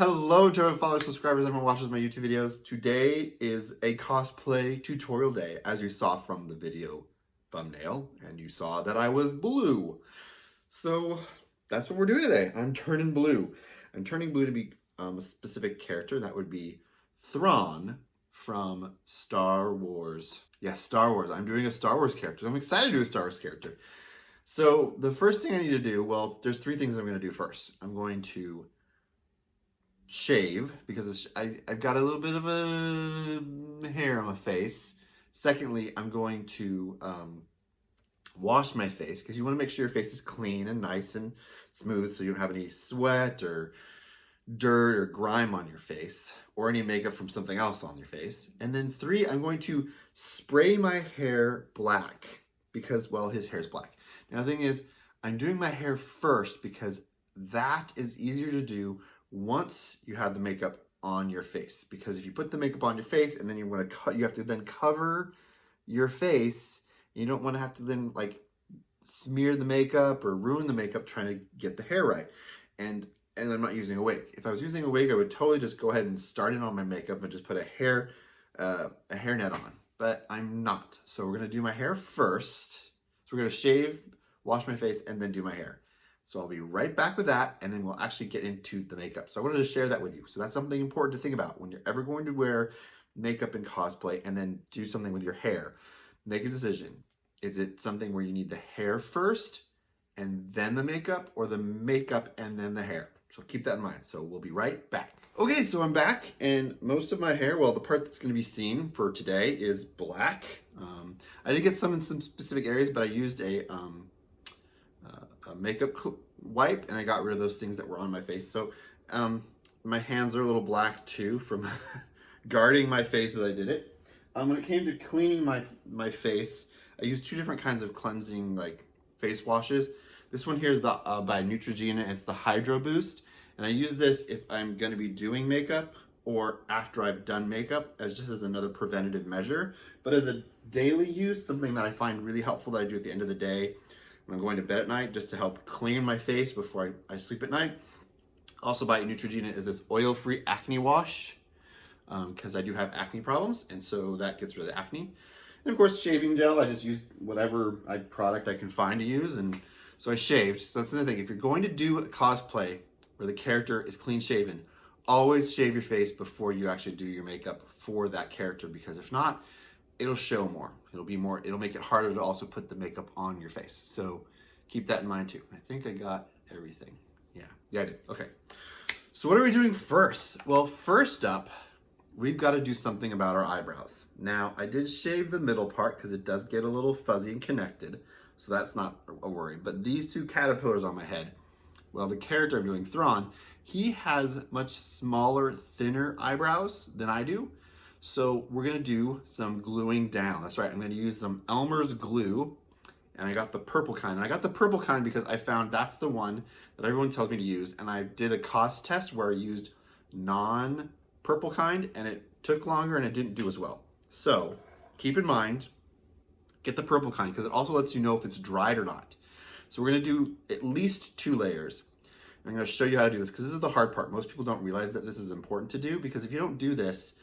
Hello to our followers, subscribers, everyone watches my YouTube videos. Today is a cosplay tutorial day, as you saw from the video thumbnail, and you saw that I was blue. So that's what we're doing today. I'm turning blue. I'm turning blue to be a specific character. That would be Thrawn from Star Wars. Yes, Star Wars. I'm doing a Star Wars character. I'm excited to do a Star Wars character. So the first thing I need to do, well, there's three things I'm going to do first. I'm going to shave because I've got a little bit of a hair on my face. Secondly, I'm going to wash my face because you want to make sure your face is clean and nice and smooth so you don't have any sweat or dirt or grime on your face or any makeup from something else on your face. And then three, I'm going to spray my hair black because, well, his hair is black. Now the thing is, I'm doing my hair first because that is easier to do once you have the makeup on your face. Because if you put the makeup on your face and then you want to you have to then cover your face, you don't want to have to then like smear the makeup or ruin the makeup trying to get the hair right. And I'm not using a wig. If I was using a wig, I would totally just go ahead and start in on my makeup and just put a hairnet on. But I'm not. So we're gonna do my hair first. So we're gonna shave, wash my face, and then do my hair. So I'll be right back with that, and then we'll actually get into the makeup. So I wanted to share that with you. So that's something important to think about when you're ever going to wear makeup in cosplay and then do something with your hair. Make a decision. Is it something where you need the hair first and then the makeup, or the makeup and then the hair? So keep that in mind. So we'll be right back. Okay, so I'm back, and most of my hair, well, the part that's going to be seen for today is black. I did get some in some specific areas, but I used a makeup wipe and I got rid of those things that were on my face. So my hands are a little black too from guarding my face as I did it. When it came to cleaning my face, I used two different kinds of cleansing like face washes. This one here is the by Neutrogena. It's the Hydro Boost, and I use this if I'm going to be doing makeup or after I've done makeup as just as another preventative measure. But as a daily use, something that I find really helpful that I do at the end of the day when I'm going to bed at night, just to help clean my face before I sleep at night. Also by Neutrogena is this oil-free acne wash, because I do have acne problems, and so that gets rid of the acne. And of course, shaving gel, I just use whatever product I can find to use, and so I shaved. So that's another thing. If you're going to do a cosplay where the character is clean shaven, always shave your face before you actually do your makeup for that character, because if not, it'll show more. It'll make it harder to also put the makeup on your face. So keep that in mind too. I think I got everything. Yeah, I did. Okay. So what are we doing first? Well, first up, we've got to do something about our eyebrows. Now, I did shave the middle part because it does get a little fuzzy and connected. So that's not a worry. But these two caterpillars on my head, well, the character I'm doing, Thrawn, he has much smaller, thinner eyebrows than I do. So we're gonna do some gluing down. That's right, I'm gonna use some Elmer's glue, and I got the purple kind. And I got the purple kind because I found that's the one that everyone tells me to use. And I did a cost test where I used non-purple kind, and it took longer and it didn't do as well. So keep in mind, get the purple kind because it also lets you know if it's dried or not. So we're gonna do at least 2 layers. I'm gonna show you how to do this because this is the hard part. Most people don't realize that this is important to do, because if you don't do this,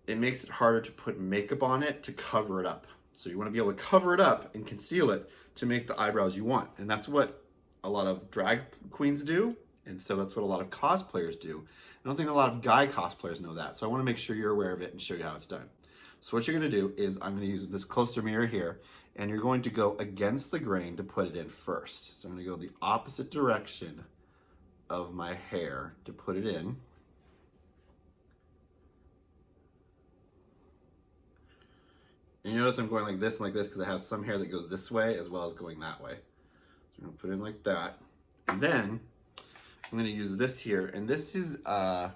it makes it harder to put makeup on it to cover it up. So you want to be able to cover it up and conceal it to make the eyebrows you want. And that's what a lot of drag queens do. And so that's what a lot of cosplayers do. I don't think a lot of guy cosplayers know that. So I want to make sure you're aware of it and show you how it's done. So what you're going to do is I'm going to use this closer mirror here, and you're going to go against the grain to put it in first. So I'm going to go the opposite direction of my hair to put it in. And you notice I'm going like this and like this because I have some hair that goes this way as well as going that way. So I'm gonna put it in like that. And then I'm gonna use this here. And this is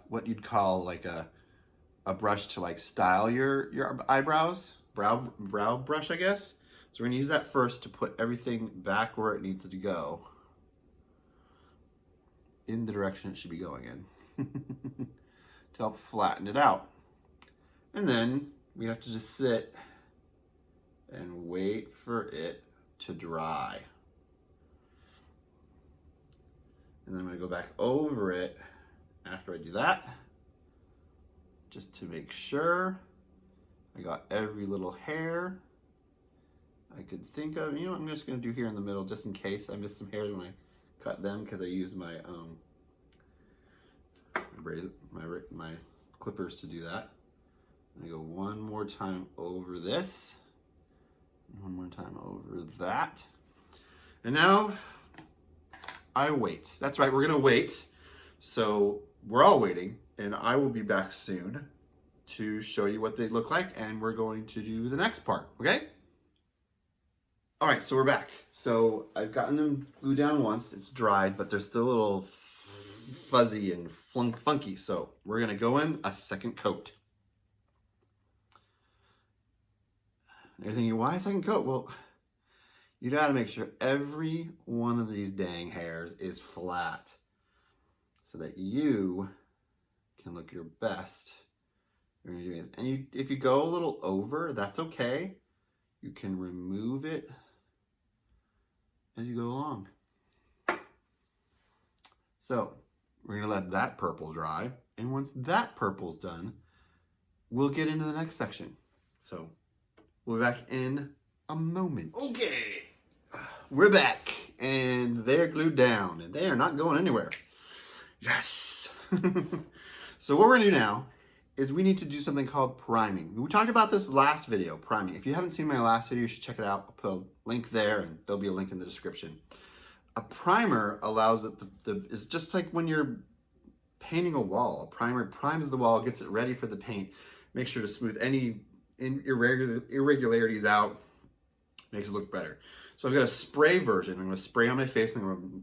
what you'd call like a brush to like style your eyebrows. Brow brush, I guess. So we're gonna use that first to put everything back where it needs to go. In the direction it should be going in. To help flatten it out. And then we have to just sit and wait for it to dry. And then I'm gonna go back over it after I do that, just to make sure I got every little hair I could think of. You know what I'm just gonna do here in the middle, just in case I missed some hairs when I cut them, because I used my my clippers to do that. I go one more time over this, one more time over that, and now I wait. That's right, we're gonna wait. So we're all waiting, and I will be back soon to show you what they look like, and we're going to do the next part, okay? All right, so we're back. So I've gotten them glued down once, it's dried, but they're still a little fuzzy and funky, so we're gonna go in a second coat. You're thinking, why a second coat? Well, you gotta make sure every one of these dang hairs is flat so that you can look your best when you're doing this. And if you go a little over, that's okay. You can remove it as you go along. So we're gonna let that purple dry. And once that purple's done, we'll get into the next section. So we'll be back in a moment. Okay, we're back, and they're glued down, and they are not going anywhere. Yes. So what we're gonna do now is we need to do something called priming. We talked about this last video, priming. If you haven't seen my last video, you should check it out. I'll put a link there, and there'll be a link in the description. A primer allows that it's just like when you're painting a wall. A primer primes the wall, gets it ready for the paint, makes sure to smooth any irregularities out, makes it look better. So I've got a spray version. I'm going to spray on my face, and I'm going to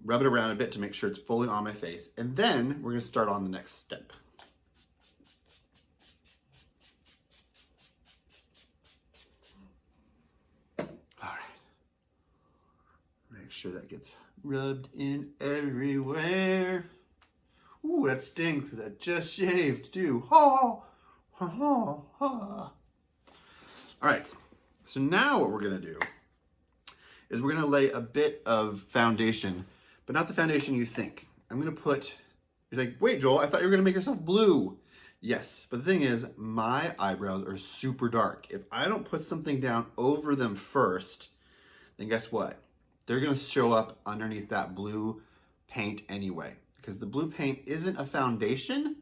rub it around a bit to make sure it's fully on my face. And then we're going to start on the next step. All right. Make sure that gets rubbed in everywhere. Ooh, that stings because I just shaved too. Oh, oh, oh. All right. So now what we're going to do is we're going to lay a bit of foundation, but not the foundation you think. I'm going to put, you're like, wait, Joel, I thought you were going to make yourself blue. Yes, but the thing is, my eyebrows are super dark. If I don't put something down over them first, then guess what? They're going to show up underneath that blue paint anyway, because the blue paint isn't a foundation.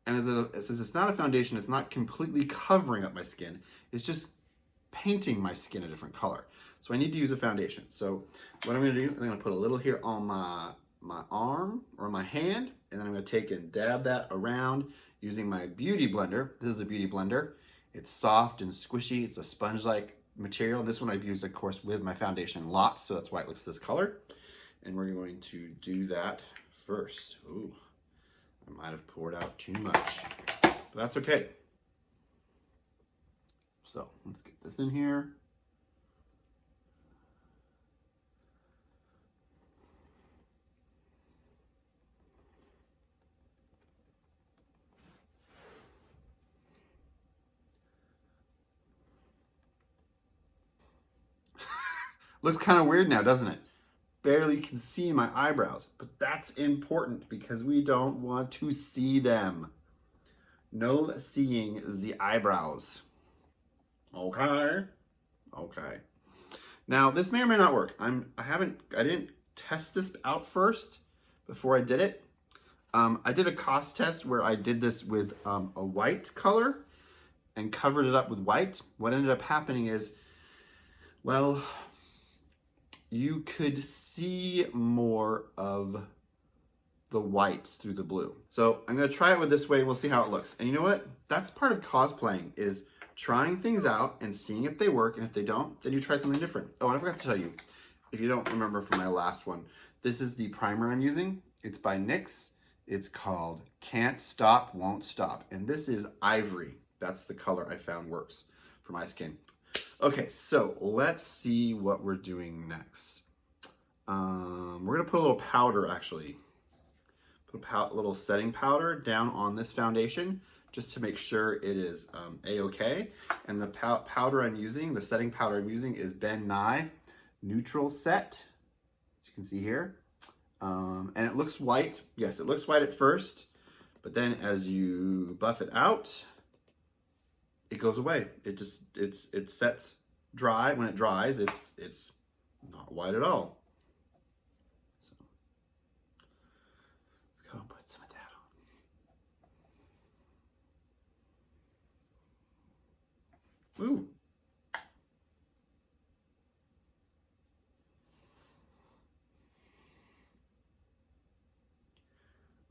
And since it's not a foundation, it's not completely covering up my skin. It's just painting my skin a different color. So I need to use a foundation. So what I'm going to do, I'm going to put a little here on my arm or my hand, and then I'm going to take and dab that around using my beauty blender. This is a beauty blender. It's soft and squishy. It's a sponge-like material. This one I've used, of course, with my foundation lots, so that's why it looks this color. And we're going to do that first. Ooh, I might have poured out too much, but that's okay. So let's get this in here. Looks kind of weird now, doesn't it? Barely can see my eyebrows, but that's important because we don't want to see them. No seeing the eyebrows. Okay. Okay. Now this may or may not work. I didn't test this out first before I did it. I did a cost test where I did this with a white color and covered it up with white. What ended up happening is, well, you could see more of the whites through the blue. So I'm gonna try it with this way, we'll see how it looks. And you know what? That's part of cosplaying, is trying things out and seeing if they work, and if they don't, then you try something different. Oh, and I forgot to tell you, if you don't remember from my last one, this is the primer I'm using. It's by NYX. It's called Can't Stop, Won't Stop. And this is ivory. That's the color I found works for my skin. Okay, so let's see what we're doing next. We're gonna put a little powder, actually. Put a little setting powder down on this foundation just to make sure it is a-okay. And the powder I'm using, the setting powder I'm using, is Ben Nye Neutral Set, as you can see here. And it looks white. Yes, it looks white at first, but then as you buff it out, it goes away. It sets dry. When it dries, it's not white at all. So let's go and put some of that on. Ooh.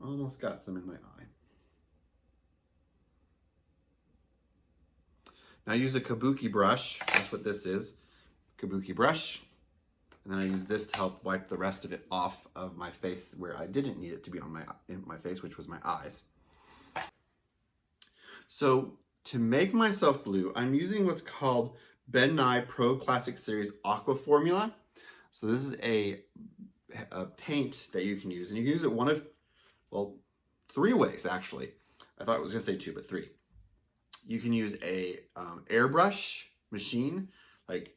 Almost got some in my eye. Now I use a Kabuki brush. That's what this is. Kabuki brush. And then I use this to help wipe the rest of it off of my face where I didn't need it to be on my face, which was my eyes. So to make myself blue, I'm using what's called Ben Nye Pro Classic Series Aqua formula. So this is a paint that you can use, and you can use it one of, well, 3 ways actually. I thought I was gonna say 2, but 3. You can use a airbrush machine like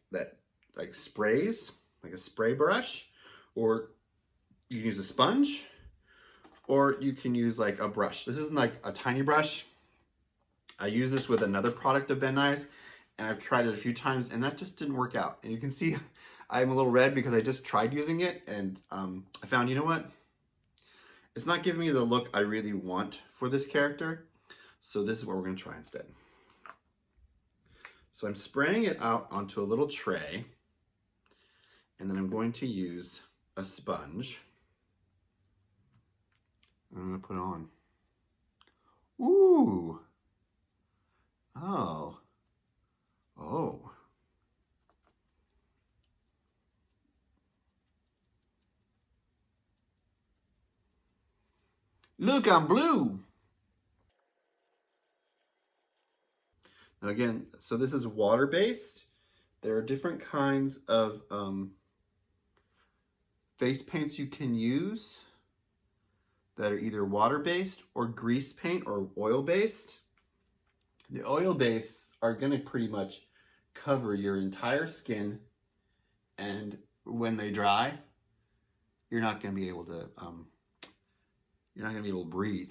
sprays, like a spray brush, or you can use a sponge, or you can use like a brush. This isn't like a tiny brush. I use this with another product of Ben Nye's, and I've tried it a few times, and that just didn't work out. And you can see I'm a little red because I just tried using it, and I found, you know what? It's not giving me the look I really want for this character. So this is what we're gonna try instead. So I'm spraying it out onto a little tray, and then I'm going to use a sponge. I'm gonna put it on. Ooh. Oh. Oh. Look, I'm blue. Now again, so this is water-based. There are different kinds of face paints you can use that are either water-based or grease paint or oil-based. The oil-based are gonna pretty much cover your entire skin, and when they dry, you're not gonna be able to breathe.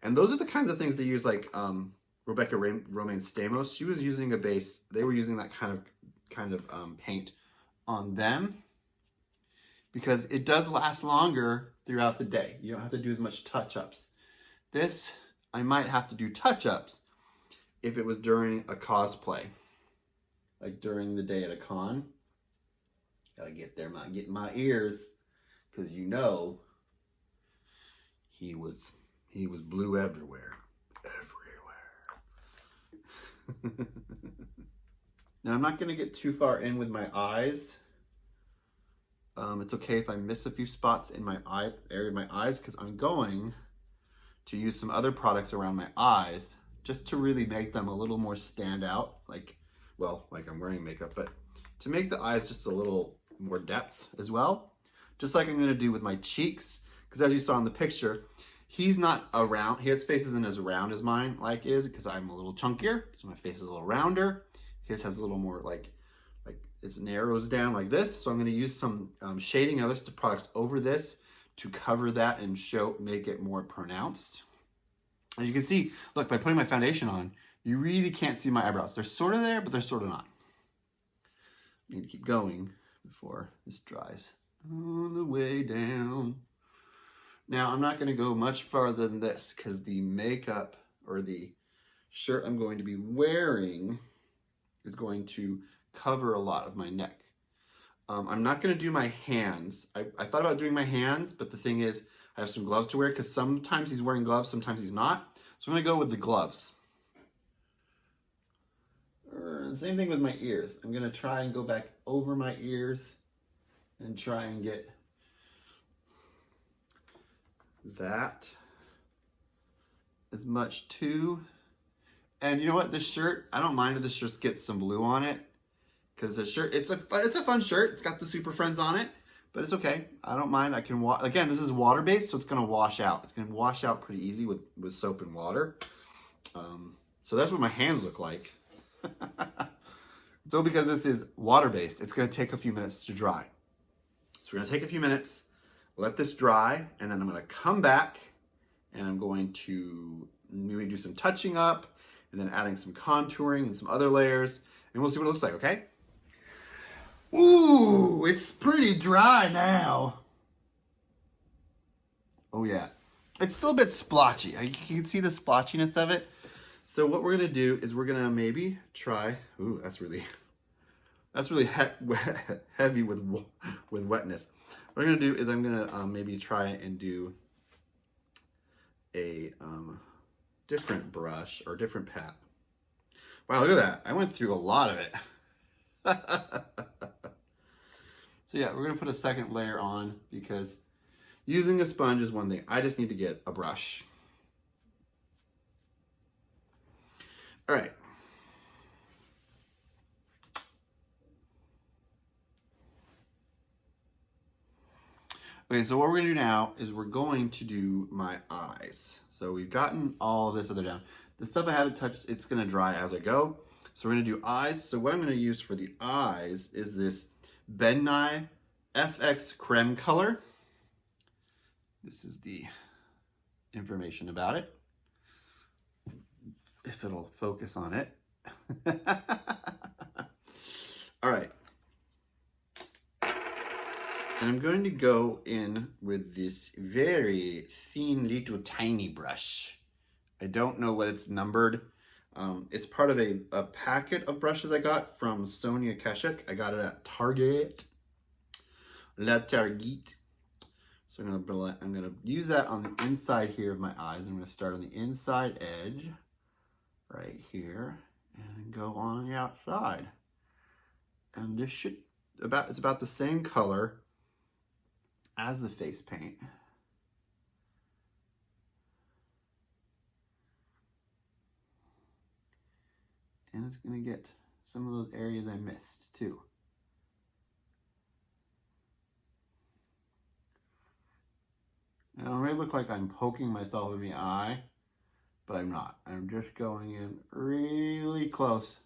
And those are the kinds of things they use, like Rebecca Romaine Stamos. She was using a base. They were using that kind of paint on them because it does last longer throughout the day. You don't have to do as much touch-ups. This, I might have to do touch-ups if it was during a cosplay, like during the day at a con. Gotta get there, get in my ears, because you know he was blue everywhere. Now I'm not going to get too far in with my eyes. It's okay if I miss a few spots in my area of my eyes, because I'm going to use some other products around my eyes just to really make them a little more stand out, like I'm wearing makeup, but to make the eyes just a little more depth as well, just like I'm going to do with my cheeks, because as you saw in the picture, he's not around, his face isn't as round as mine is, because I'm a little chunkier, so my face is a little rounder. His has a little more like it narrows down like this, so I'm going to use some shading other products over this to cover that and make it more pronounced. And you can see, look, by putting my foundation on, you really can't see my eyebrows. They're sort of there, but they're sort of not. I need to keep going before this dries. On the way down. Now, I'm not going to go much farther than this because the makeup or the shirt I'm going to be wearing is going to cover a lot of my neck. I'm not going to do my hands. I thought about doing my hands, but the thing is, I have some gloves to wear because sometimes he's wearing gloves, sometimes he's not. So I'm going to go with the gloves. Same thing with my ears. I'm going to try and go back over my ears and try and get that as much too. And you know what? This shirt, I don't mind if the shirt gets some blue on it, because the shirt, it's a fun shirt. It's got the Super Friends on it, but it's okay. I don't mind. I can again, this is water based, so it's going to wash out. It's going to wash out pretty easy with soap and water. So that's what my hands look like. So because this is water based, it's going to take a few minutes to dry. So we're going to take a few minutes, let this dry, and then I'm gonna come back and I'm going to maybe do some touching up and then adding some contouring and some other layers, and we'll see what it looks like, okay? Ooh, it's pretty dry now. Oh yeah. It's still a bit splotchy. You can see the splotchiness of it. So what we're gonna do is we're gonna maybe try, ooh, that's really heavy with wetness. What I'm gonna do is I'm gonna maybe try and do a different brush or different pat. Wow, look at that. I went through a lot of it. So yeah, we're gonna put a second layer on because using a sponge is one thing. I just need to get a brush. All right. Okay, so what we're gonna do now is we're going to do my eyes. So we've gotten all of this other down. The stuff I haven't touched, it's gonna dry as I go. So we're gonna do eyes. So what I'm gonna use for the eyes is this Nye FX Crème Color. This is the information about it, if it'll focus on it. All right. And I'm going to go in with this very thin little tiny brush. I don't know what it's numbered. It's part of a packet of brushes I got from Sonia Kashuk. I got it at Target. La Target. So I'm gonna use that on the inside here of my eyes. I'm gonna start on the inside edge, right here, and go on the outside. And this it's about the same color as the face paint. And it's gonna get some of those areas I missed too. And it may look like I'm poking myself in the eye, but I'm not. I'm just going in really close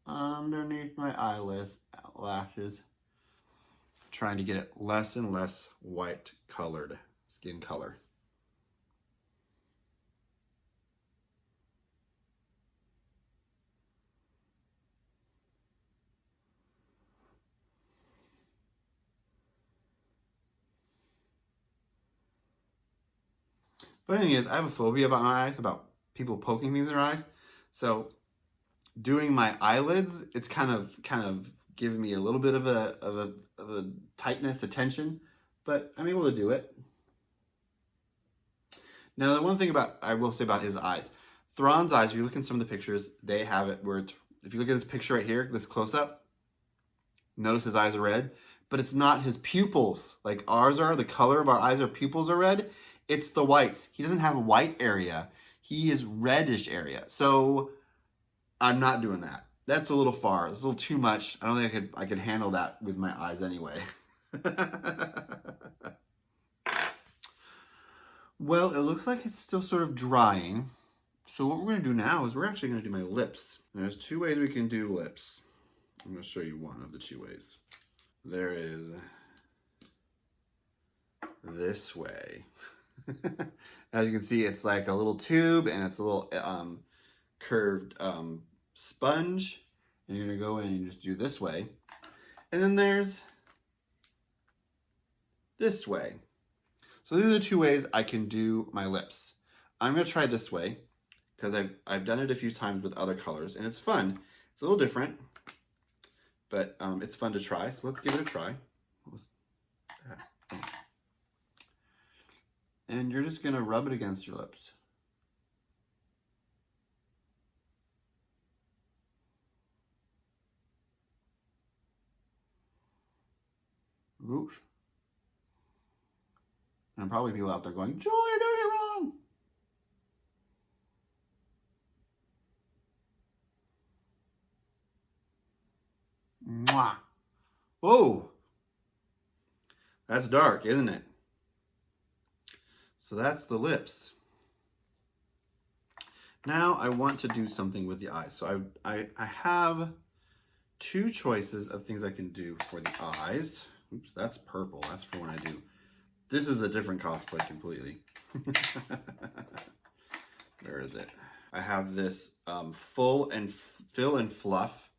underneath my eyelashes, trying to get it less and less white colored skin color. Funny thing is, I have a phobia about my eyes, about people poking things in their eyes. So doing my eyelids, it's kind of giving me a little bit of a tightness, a tension, but I'm able to do it. Now, the one thing I will say about his eyes, Thrawn's eyes, if you look in some of the pictures, they have it where if you look at this picture right here, this close up, notice his eyes are red, but it's not his pupils like ours are. The color of our eyes, our pupils are red. It's the whites. He doesn't have a white area. He is reddish area. So I'm not doing that. That's a little far. It's a little too much. I don't think I could handle that with my eyes anyway. Well, it looks like it's still sort of drying. So what we're going to do now is we're actually going to do my lips. And there's two ways we can do lips. I'm going to show you one of the two ways. There is this way. As you can see, it's like a little tube and it's a little curved sponge. And you're going to go in and just do this way. And then there's this way. So these are the two ways I can do my lips. I'm going to try this way because I've done it a few times with other colors and it's fun. It's a little different, but it's fun to try. So let's give it a try. What was that? And you're just going to rub it against your lips. Oops. And probably people out there going, Joel, you're doing it wrong. Mwah. Whoa. That's dark, isn't it? So that's the lips. Now I want to do something with the eyes. So I have two choices of things I can do for the eyes. Oops, that's purple. That's for when I do This is a different cosplay completely. Where is it? I have this fill and fluff.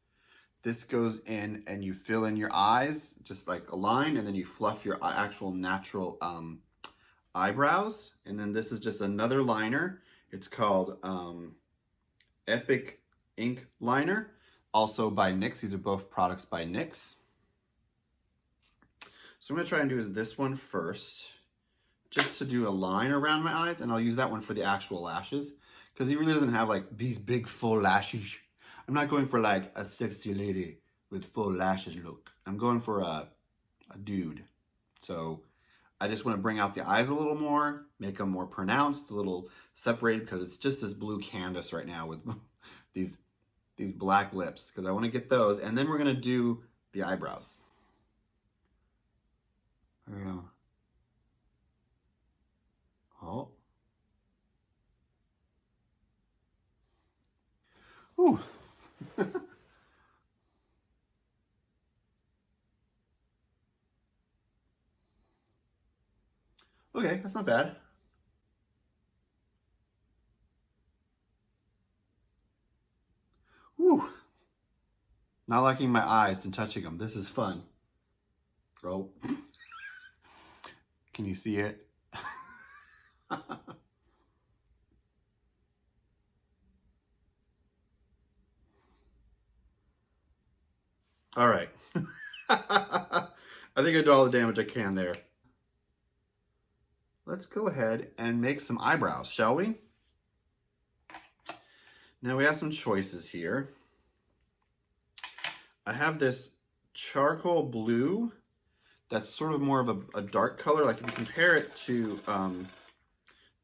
This goes in and you fill in your eyes, just like a line, and then you fluff your actual natural eyebrows. And then this is just another liner. It's called Epic Ink Liner, also by NYX. These are both products by NYX. So I'm gonna try and do this one first, just to do a line around my eyes, and I'll use that one for the actual lashes, because he really doesn't have like these big full lashes. I'm not going for like a sexy lady with full lashes look. I'm going for a dude. So I just want to bring out the eyes a little more, make them more pronounced, a little separated, because it's just this blue canvas right now with these black lips, because I want to get those. And then we're going to do the eyebrows. There we go. Oh. Ooh. Okay, that's not bad. Whew. Not liking my eyes and touching them. This is fun. Oh. Can you see it? All right. I think I did all the damage I can there. Let's go ahead and make some eyebrows, shall we? Now we have some choices here. I have this charcoal blue that's sort of more of a dark color. Like if you compare it to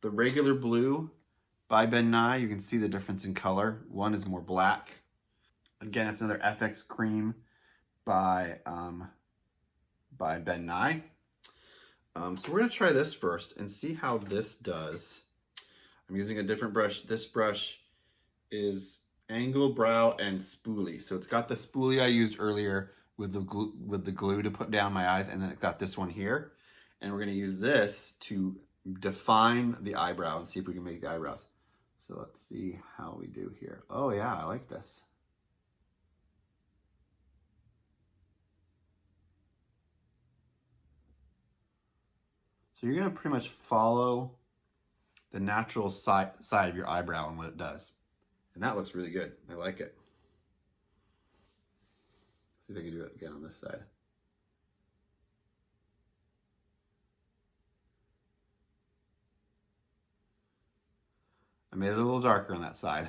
the regular blue by Ben Nye, you can see the difference in color. One is more black. Again, it's another FX cream by Ben Nye. So we're gonna try this first and see how this does. I'm using a different brush. This brush is Angle, Brow, and Spoolie. So it's got the spoolie I used earlier with the glue to put down my eyes, and then it's got this one here. And we're gonna use this to define the eyebrow and see if we can make the eyebrows. So let's see how we do here. Oh yeah, I like this. So you're gonna pretty much follow the natural side of your eyebrow and what it does. And that looks really good. I like it. See if I can do it again on this side. I made it a little darker on that side.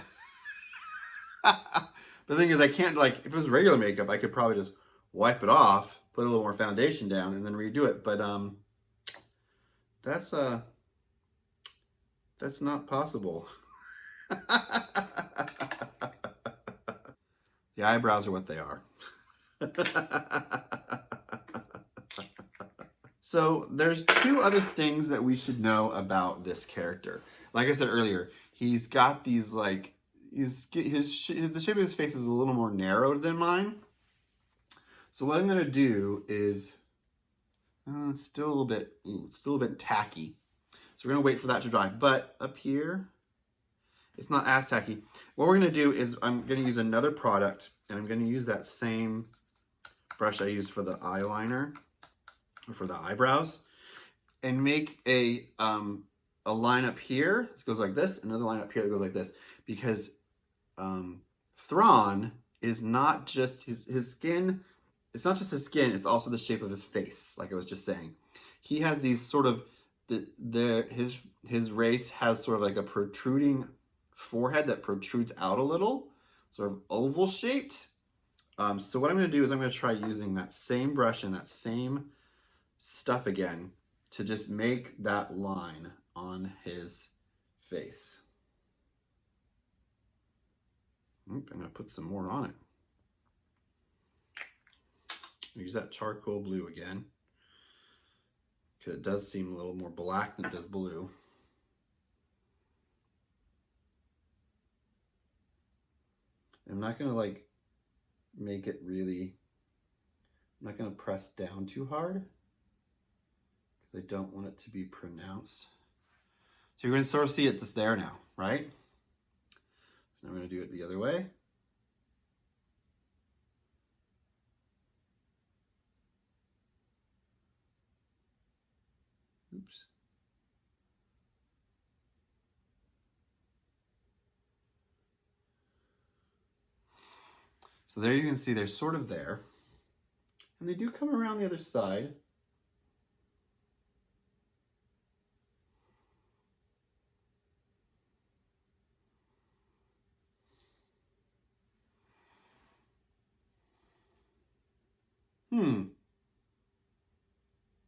The thing is, I can't, like, if it was regular makeup, I could probably just wipe it off, put a little more foundation down, and then redo it. But that's not possible. The eyebrows are what they are. So there's two other things that we should know about this character. Like I said earlier, he's got these like, the shape of his face is a little more narrowed than mine. So what I'm gonna do is, it's still a little bit tacky. So we're gonna wait for that to dry. But up here, it's not as tacky. What we're gonna do is I'm gonna use another product, and I'm gonna use that same brush I used for the eyeliner, or for the eyebrows, and make a line up here. This goes like this, another line up here that goes like this, because Thrawn is not just his skin. It's not just his skin, it's also the shape of his face, like I was just saying. He has these sort of, his race has sort of like a protruding forehead that protrudes out a little, sort of oval shaped. So what I'm gonna do is I'm gonna try using that same brush and that same stuff again to just make that line on his face. I'm gonna put some more on it. Use that charcoal blue again, because it does seem a little more black than it does blue. I'm not gonna like make it really, I'm not gonna press down too hard, because I don't want it to be pronounced. So you're going to sort of see it just there now, right? So now I'm going to do it the other way. Oops. So there you can see they're sort of there. And they do come around the other side.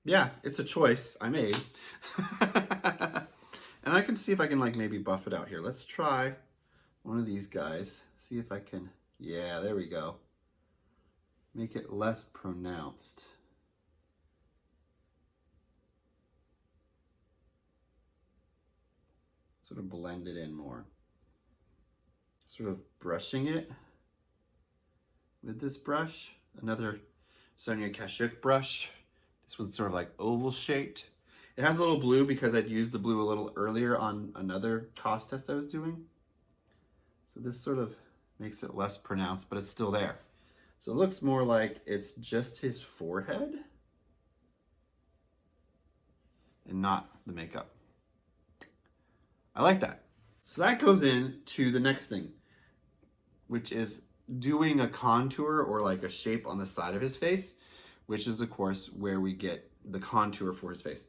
Yeah, it's a choice I made. And I can see if I can like maybe buff it out here. Let's try one of these guys. See if I can, yeah, there we go. Make it less pronounced. Sort of blend it in more. Sort of brushing it with this brush. Another Sonia Kashuk brush. This one's sort of like oval shaped. It has a little blue because I'd used the blue a little earlier on another cost test I was doing. So this sort of makes it less pronounced, but it's still there. So it looks more like it's just his forehead and not the makeup. I like that. So that goes into the next thing, which is doing a contour or like a shape on the side of his face, which is of course where we get the contour for his face.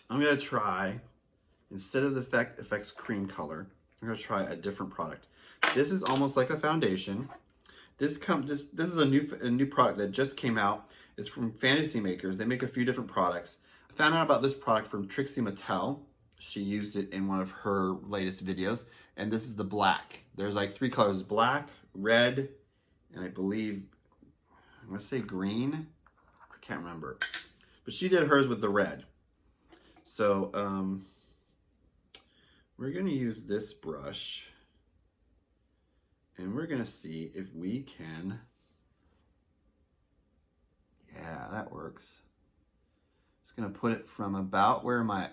I'm gonna try, instead of the Effects Cream Color, I'm gonna try a different product. This is almost like a foundation. This is a new product that just came out. It's from Fantasy Makers. They make a few different products. I found out about this product from Trixie Mattel. She used it in one of her latest videos, and this is the black. There's like 3 colors: black, red, and I believe, I'm gonna say green. I can't remember, but she did hers with the red. So we're gonna use this brush, and we're gonna see if we can, yeah, that works. Just gonna put it from about where my,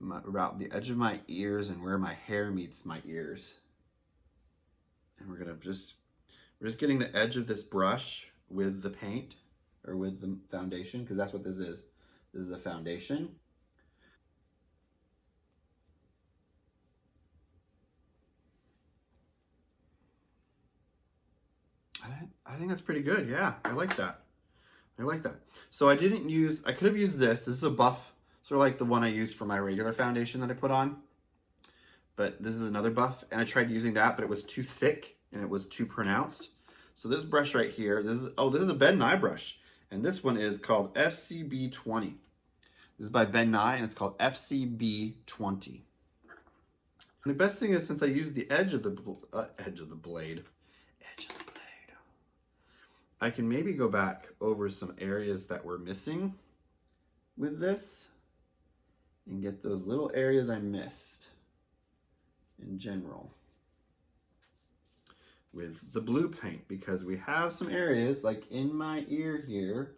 about the edge of my ears and where my hair meets my ears. And we're just getting the edge of this brush with the paint, or with the foundation, because that's what this is. This is a foundation. I think that's pretty good. Yeah, I like that. I like that. So I could have used this. This is a buff, sort of like the one I used for my regular foundation that I put on. But this is another buff, and I tried using that, but it was too thick and it was too pronounced. So this brush right here, this is a Ben Nye brush, and this one is called FCB20. This is by Ben Nye, and it's called FCB20. And the best thing is, since I used the edge of the blade, I can maybe go back over some areas that were missing with this and get those little areas I missed in general with the blue paint, because we have some areas like in my ear here.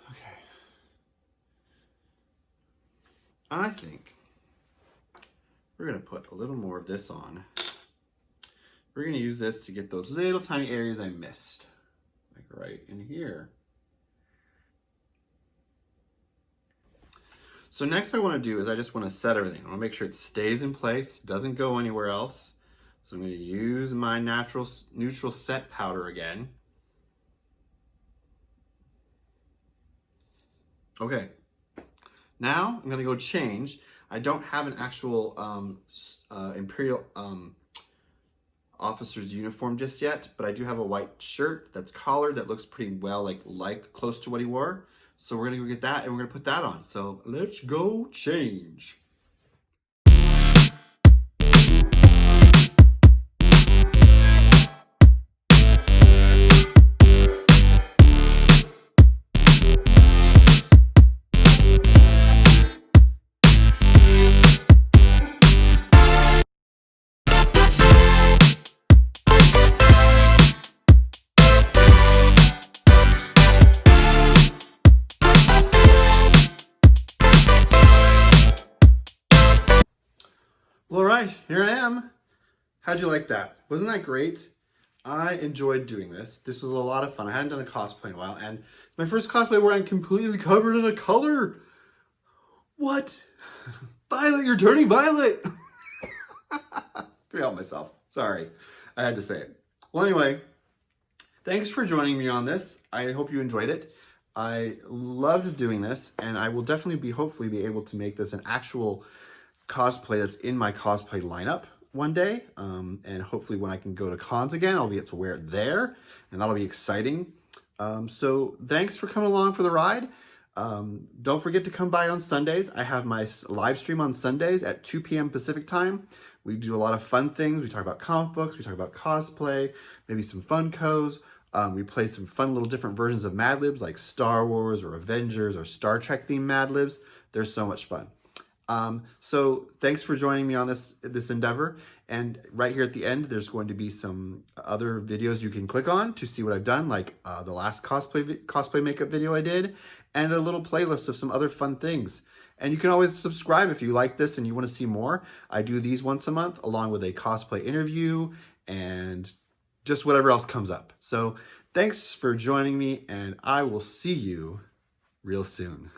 Okay. I think we're gonna put a little more of this on. We're gonna use this to get those little tiny areas I missed, like right in here. So next I want to do is I just want to set everything. I want to make sure it stays in place, doesn't go anywhere else. So I'm going to use my neutral set powder again. Okay, now I'm going to go change. I don't have an actual Imperial officer's uniform just yet, but I do have a white shirt that's collared that looks pretty well like close to what he wore. So we're gonna go get that and we're gonna put that on. So let's go change. right, here I am. How'd you like that? Wasn't that great? I enjoyed doing this. This was a lot of fun. I hadn't done a cosplay in a while, and it's my first cosplay where I'm completely covered in a color. What? Violet, you're turning violet. Couldn't help myself. Sorry, I had to say it. Well, anyway, thanks for joining me on this. I hope you enjoyed it. I loved doing this, and I will definitely hopefully be able to make this an actual cosplay that's in my cosplay lineup one day. And hopefully when I can go to cons again, I'll be able to wear it there, and that'll be exciting. So thanks for coming along for the ride. Don't forget to come by on Sundays. I have my live stream on Sundays at 2 p.m. Pacific time. We do a lot of fun things. We talk about comic books, we talk about cosplay, maybe some Funkos. We play some fun little different versions of Mad Libs like Star Wars or Avengers or Star Trek themed Mad Libs. They're so much fun. So thanks for joining me on this endeavor. And right here at the end, there's going to be some other videos you can click on to see what I've done, like the last cosplay makeup video I did, and a little playlist of some other fun things. And you can always subscribe if you like this and you want to see more. I do these once a month along with a cosplay interview and just whatever else comes up. So thanks for joining me, and I will see you real soon.